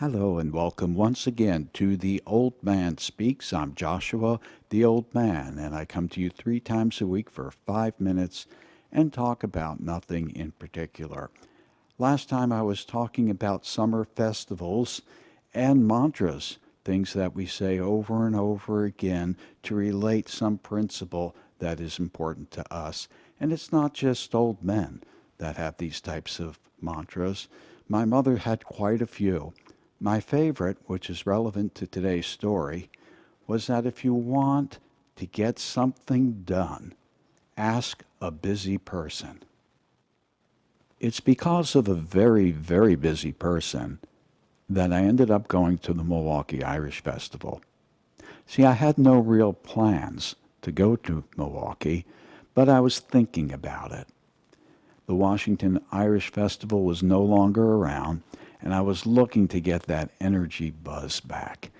Hello and welcome once again to the Old Man Speaks. I'm Joshua, the Old Man, and I come to you 3 times a week for 5 minutes and talk about nothing in particular. Last time I was talking about summer festivals and mantras, things that we say over and over again to relate some principle that is important to us. And it's not just old men that have these types of mantras. My mother had quite a few. My favorite, which is relevant to today's story, was that if you want to get something done, ask a busy person. It's because of a very, very busy person that I ended up going to the Milwaukee Irish Festival. See, I had no real plans to go to Milwaukee, but I was thinking about it. The Washington Irish Festival was no longer around, and I was looking to get that energy buzz back.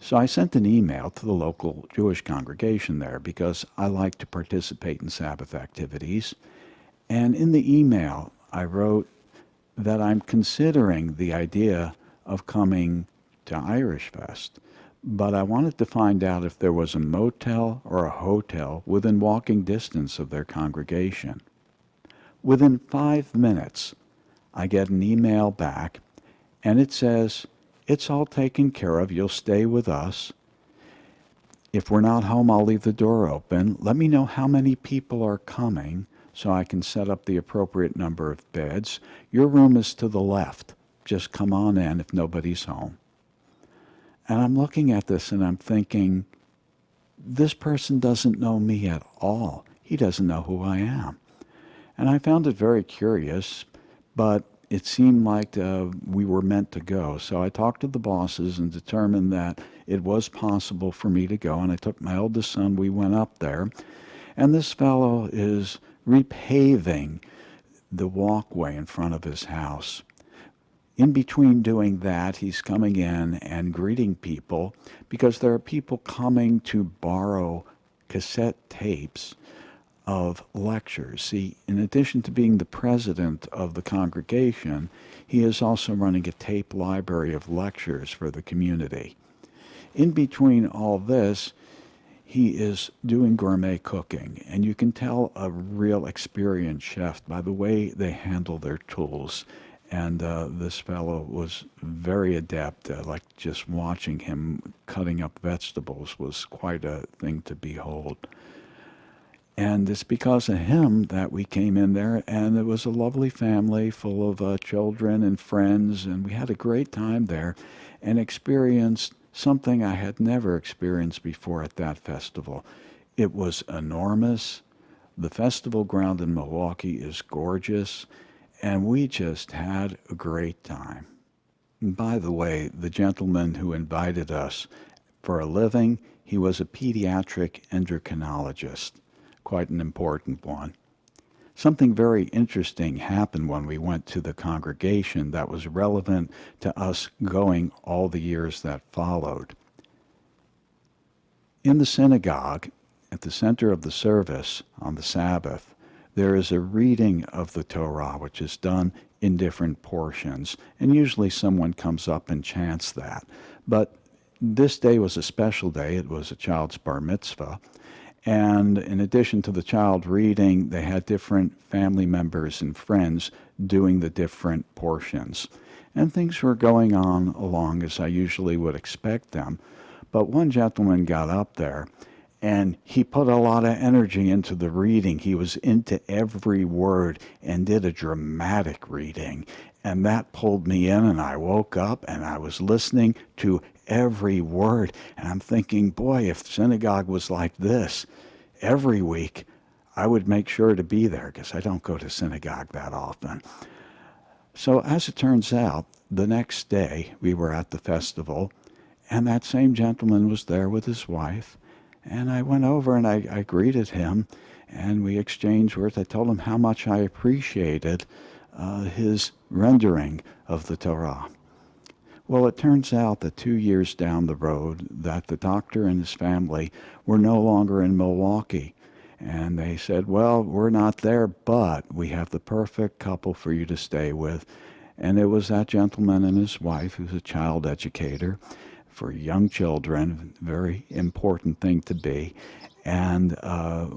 So I sent an email to the local Jewish congregation there because I like to participate in Sabbath activities. And in the email, I wrote that I'm considering the idea of coming to Irish Fest, but I wanted to find out if there was a motel or a hotel within walking distance of their congregation. Within 5 minutes, I get an email back, and it says, "It's all taken care of. You'll stay with us. If we're not home, I'll leave the door open. Let me know how many people are coming so I can set up the appropriate number of beds. Your room is to the left. Just come on in if nobody's home." And I'm looking at this and I'm thinking, this person doesn't know me at all. He doesn't know who I am. And I found it very curious, but it seemed like we were meant to go. So I talked to the bosses and determined that it was possible for me to go. And I took my oldest son, we went up there. And this fellow is repaving the walkway in front of his house. In between doing that, he's coming in and greeting people because there are people coming to borrow cassette tapes of lectures. See, in addition to being the president of the congregation, he is also running a tape library of lectures for the community. In between all this, he is doing gourmet cooking, and you can tell a real experienced chef by the way they handle their tools. And this fellow was very adept. Like just watching him cutting up vegetables was quite a thing to behold. And it's because of him that we came in there, and it was a lovely family full of children and friends, and we had a great time there and experienced something I had never experienced before at that festival. It was enormous. The festival ground in Milwaukee is gorgeous, and we just had a great time. And by the way, the gentleman who invited us for a living, he was a pediatric endocrinologist, quite an important one. Something very interesting happened when we went to the congregation that was relevant to us going all the years that followed. In the synagogue, at the center of the service on the Sabbath, there is a reading of the Torah, which is done in different portions, and usually someone comes up and chants that. But this day was a special day. It was a child's bar mitzvah. And in addition to the child reading, they had different family members and friends doing the different portions. And things were going on along as I usually would expect them. But one gentleman got up there and he put a lot of energy into the reading. He was into every word and did a dramatic reading. And that pulled me in, and I woke up and I was listening to every word. And I'm thinking, boy, if synagogue was like this every week, I would make sure to be there because I don't go to synagogue that often. So as it turns out, the next day we were at the festival, and that same gentleman was there with his wife. And I went over and I greeted him, and we exchanged words. I told him how much I appreciated his rendering of the Torah. Well, it turns out that 2 years down the road that the doctor and his family were no longer in Milwaukee. And they said, well, we're not there, but we have the perfect couple for you to stay with. And it was that gentleman and his wife, who's a child educator for young children, very important thing to be. And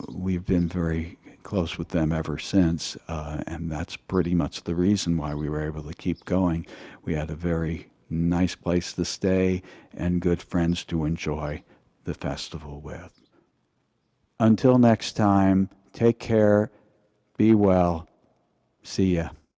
we've been very close with them ever since, and that's pretty much the reason why we were able to keep going. We had a very nice place to stay and good friends to enjoy the festival with. Until next time, take care, be well, see ya.